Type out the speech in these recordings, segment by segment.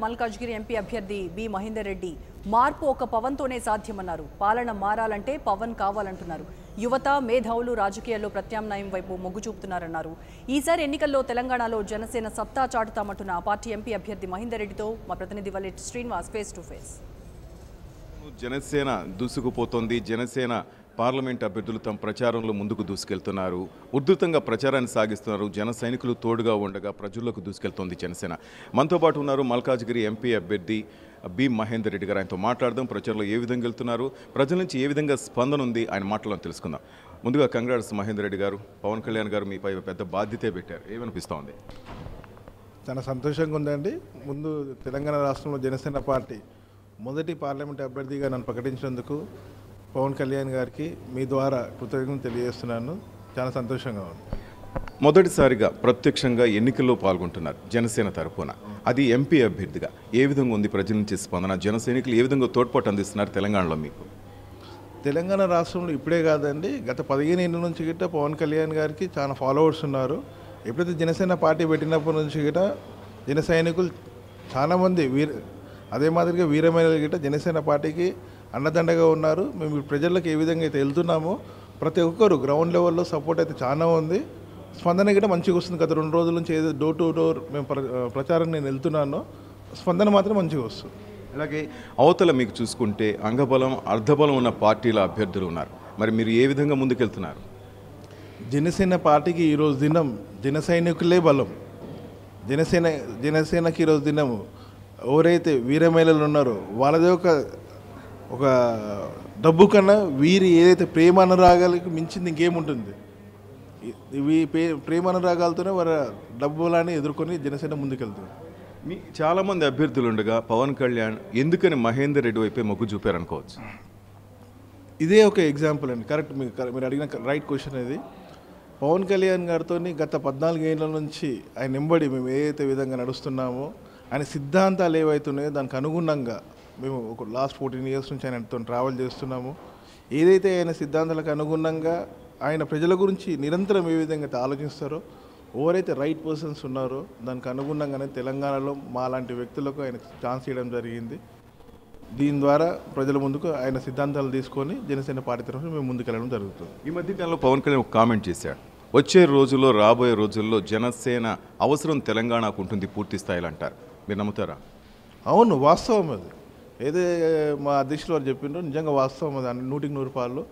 Malkajgiri MP అభ్యర్థి B Mahender Reddy మార్పు ఒక పవన్తోనే సాధ్యమన్నారు. పాలన మారాలంటే పవన్ కావాలంటున్నారు. యువత మేధావులు రాజకీయాల్లో ప్రత్యామ్నాయం వైపు మొగ్గు చూపుతున్నారన్నారు. ఈసారి ఎన్నికల్లో తెలంగాణలో జనసేన సత్తా చాటుతామంటున్న పార్టీ ఎంపీ అభ్యర్థి మహేందర్ రెడ్డితో మా ప్రతినిధి Vallet Srinivas face to face. Janasena దూసుకుపోతోంది. జనసేన పార్లమెంట్ అభ్యర్థులు తమ ప్రచారంలో ముందుకు దూసుకెళ్తున్నారు. ఉధృతంగా ప్రచారాన్ని సాగిస్తున్నారు. జన సైనికులు తోడుగా ఉండగా ప్రజల్లోకి దూసుకెళ్తోంది జనసేన. మనతో పాటు ఉన్నారు మల్కాజ్గిరి ఎంపీ అభ్యర్థి బి మహేందర్ రెడ్డి గారు. ఆయనతో మాట్లాడదాం. ప్రచారంలో ఏ విధంగా వెళ్తున్నారు, ప్రజల నుంచి ఏ విధంగా స్పందన ఉంది, ఆయన మాటలను తెలుసుకుందాం. ముందుగా కంగ్రాట్స్ మహేందర్ రెడ్డి గారు. పవన్ కళ్యాణ్ గారు మీపై పెద్ద బాధ్యతే పెట్టారు. ఏమనిపిస్తూ ఉంది? చాలా సంతోషంగా ఉందండి. ముందు తెలంగాణ రాష్ట్రంలో జనసేన పార్టీ మొదటి పార్లమెంట్ అభ్యర్థిగా నన్ను ప్రకటించినందుకు పవన్ కళ్యాణ్ గారికి మీ ద్వారా కృతజ్ఞతలు తెలియజేస్తున్నాను. చాలా సంతోషంగా ఉంది. మొదటిసారిగా ప్రత్యక్షంగా ఎన్నికల్లో పాల్గొంటున్నారు జనసేన తరఫున. అది ఎంపీ అభ్యర్థిగా ఏ విధంగా ఉంది? ప్రజల నుంచి స్పందన, జన సైనికులు ఏ విధంగా తోడ్పాటు అందిస్తున్నారు తెలంగాణలో మీకు? తెలంగాణ రాష్ట్రంలో ఇప్పుడే కాదండి, గత 15 ఏళ్ళ నుంచి గిట్ట పవన్ కళ్యాణ్ గారికి చాలా ఫాలోవర్స్ ఉన్నారు. ఎప్పుడైతే జనసేన పార్టీ పెట్టినప్పటి నుంచి గిట్ట జన సైనికులు చాలామంది అదే మాదిరిగా వీరమహిళలు గిట్ట జనసేన పార్టీకి అండదండగా ఉన్నారు. మేము ప్రజలకు ఏ విధంగా అయితే వెళ్తున్నామో ప్రతి ఒక్కరు గ్రౌండ్ లెవెల్లో సపోర్ట్ అయితే చాలా ఉంది. స్పందన కూడా మంచిగా వస్తుంది. గత 2 రోజుల నుంచి ఏదో డోర్ టు డోర్ మేము ప్రచారం నేను వెళ్తున్నానో స్పందన మాత్రం మంచిగా వస్తుంది. అలాగే అవతల మీకు చూసుకుంటే అంగబలం అర్ధబలం ఉన్న పార్టీల అభ్యర్థులు ఉన్నారు. మరి మీరు ఏ విధంగా ముందుకెళ్తున్నారు? జనసేన పార్టీకి ఈరోజు దినం జన సైనికులే బలం. జనసేనకి ఈరోజు దినము ఎవరైతే వీరమహిళలు ఉన్నారో వాళ్ళదే ఒక డబ్బు కన్నా వీరి ఏదైతే ప్రేమ అనురాగాలకు మించింది ఇంకేముంటుంది. ఇవి ప్రేమ అనురాగాలతోనే వారి డబ్బులని ఎదుర్కొని జనసేన ముందుకెళ్తుంది. చాలామంది అభ్యర్థులు ఉండగా పవన్ కళ్యాణ్ ఎందుకని మహేందర్ రెడ్డి వైపే మొగ్గు చూపారనుకోవచ్చు? ఇదే ఒక ఎగ్జాంపుల్ అండి. కరెక్ట్, మీరు అడిగిన రైట్ క్వశ్చన్ ఇది. పవన్ కళ్యాణ్ గారితో గత 14 ఏళ్ళ నుంచి ఆయన వెంబడి మేము ఏదైతే విధంగా నడుస్తున్నామో, ఆయన సిద్ధాంతాలు ఏవైతున్నాయో దానికి అనుగుణంగా మేము ఒక లాస్ట్ 14 ఇయర్స్ నుంచి ఆయనతో ట్రావెల్ చేస్తున్నాము. ఏదైతే ఆయన సిద్ధాంతాలకు అనుగుణంగా ఆయన ప్రజల గురించి నిరంతరం ఏ విధంగా అయితే ఆలోచిస్తారో, ఎవరైతే రైట్ పర్సన్స్ ఉన్నారో దానికి అనుగుణంగానే తెలంగాణలో మా లాంటి వ్యక్తులకు ఆయన ఛాన్స్ ఇవ్వడం జరిగింది. దీని ద్వారా ప్రజల ముందుకు ఆయన సిద్ధాంతాలు తీసుకొని జనసేన పార్టీ తరఫున మేము ముందుకెళ్ళడం జరుగుతుంది. ఈ మధ్యకాలంలో పవన్ కళ్యాణ్ ఒక కామెంట్ చేశాడు. వచ్చే రోజుల్లో రాబోయే రోజుల్లో జనసేన అవసరం తెలంగాణకు ఉంటుంది పూర్తి స్థాయిలో అంటారు. మీరు నమ్ముతారా? అవును, వాస్తవం అది. ఏదే మా అధ్యక్షులు వారు చెప్పిండ్రో నిజంగా వాస్తవం అది 100కి 100 పాళ్ళు.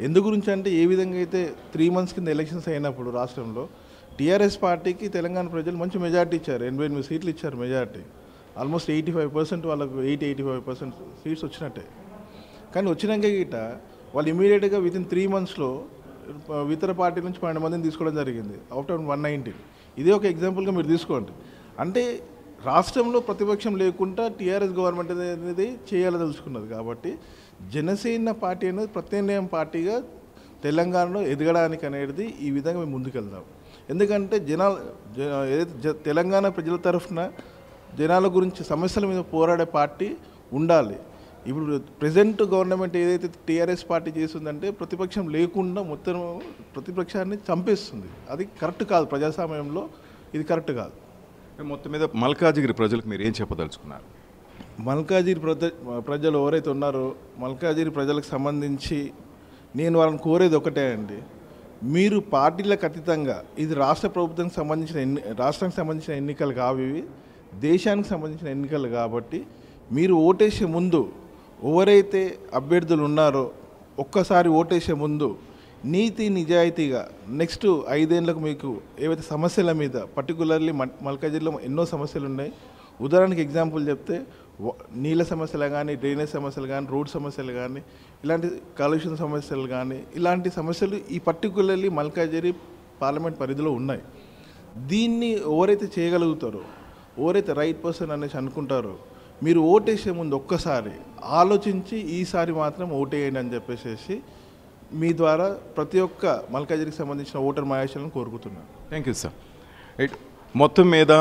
ఎందు గురించి అంటే ఏ విధంగా అయితే 3 months కింద ఎలక్షన్స్ అయినప్పుడు రాష్ట్రంలో టీఆర్ఎస్ పార్టీకి తెలంగాణ ప్రజలు మంచి మెజార్టీ ఇచ్చారు. 88 సీట్లు ఇచ్చారు మెజార్టీ. ఆల్మోస్ట్ 85% వాళ్ళకు 85% సీట్స్ వచ్చినట్టే. కానీ వచ్చినాక గిట వాళ్ళు ఇమీడియట్గా వితిన్ 3 monthsలో ఇతర పార్టీ నుంచి 12 మందిని తీసుకోవడం జరిగింది. Out of 119. ఇదే ఒక ఎగ్జాంపుల్గా మీరు తీసుకోండి. అంటే రాష్ట్రంలో ప్రతిపక్షం లేకుండా టీఆర్ఎస్ గవర్నమెంట్ అనేది చేయాలదలుచుకున్నది. కాబట్టి జనసేన పార్టీ అనేది ప్రత్యామ్నాయం పార్టీగా తెలంగాణలో ఎదగడానికి అనేది ఈ విధంగా మేము ముందుకెళ్దాం. ఎందుకంటే ఏదైతే తెలంగాణ ప్రజల తరఫున జనాల గురించి సమస్యల మీద పోరాడే పార్టీ ఉండాలి. ఇప్పుడు ప్రజెంట్ గవర్నమెంట్ ఏదైతే టీఆర్ఎస్ పార్టీ చేస్తుందంటే ప్రతిపక్షం లేకుండా మొత్తం ప్రతిపక్షాన్ని చంపేస్తుంది. అది కరెక్ట్ కాదు. ప్రజాస్వామ్యంలో ఇది కరెక్ట్ కాదు. మొత్తం మీద మల్కాజ్గిరి ప్రజలకు మీరు ఏం చెప్పదలుచుకున్నారు? మల్కాజ్గిరి ప్రజలు ఎవరైతే ఉన్నారో మల్కాజ్గిరి ప్రజలకు సంబంధించి నేను వాళ్ళని కోరేది ఒకటే అండి. మీరు పార్టీలకు అతీతంగా ఇది రాష్ట్రానికి సంబంధించిన ఎన్నికలు కావు, ఇవి దేశానికి సంబంధించిన ఎన్నికలు. కాబట్టి మీరు ఓటేసే ముందు ఎవరైతే అభ్యర్థులు ఉన్నారో ఒక్కసారి ఓటేసే ముందు నీతి నిజాయితీగా నెక్స్ట్ 5 ఏళ్ళకు మీకు ఏవైతే సమస్యల మీద పర్టికులర్లీ మల్కాజ్గిరిలో ఎన్నో సమస్యలు ఉన్నాయి. ఉదాహరణకి ఎగ్జాంపుల్ చెప్తే నీళ్ళ సమస్యలు కానీ, డ్రైనేజ్ సమస్యలు కానీ, రోడ్ సమస్యలు కానీ, ఇలాంటి కాలుష్యం సమస్యలు కానీ, ఇలాంటి సమస్యలు ఈ పర్టికులర్లీ మల్కాజ్గిరి పార్లమెంట్ పరిధిలో ఉన్నాయి. దీన్ని ఎవరైతే చేయగలుగుతారో, ఎవరైతే రైట్ పర్సన్ అనేసి అనుకుంటారో, మీరు ఓటేసే ముందు ఒక్కసారి ఆలోచించి ఈసారి మాత్రం ఓటేయండి అని చెప్పేసి మీ ద్వారా ప్రతి ఒక్క మల్కాజ్గిరికి సంబంధించిన ఓటర్ మహేశ్వరులను కోరుకుంటున్నాను. Thank you sir. మొత్తం మీద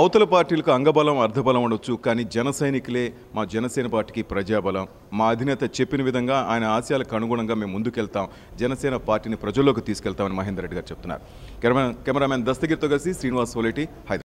అవతల పార్టీలకు అంగబలం అర్ధబలం ఉండొచ్చు, కానీ జన సైనికులే మా జనసేన పార్టీకి ప్రజాబలం. మా అధినేత చెప్పిన విధంగా ఆయన ఆశయాలకు అనుగుణంగా మేము ముందుకెళ్తాం, జనసేన పార్టీని ప్రజల్లోకి తీసుకెళ్తామని మహేందర్ రెడ్డి గారు చెప్తున్నారు. కెమెరామెన్ దస్తగిరితో కలిసి శ్రీనివాస్ వల్లెటి, హైదరాబాద్.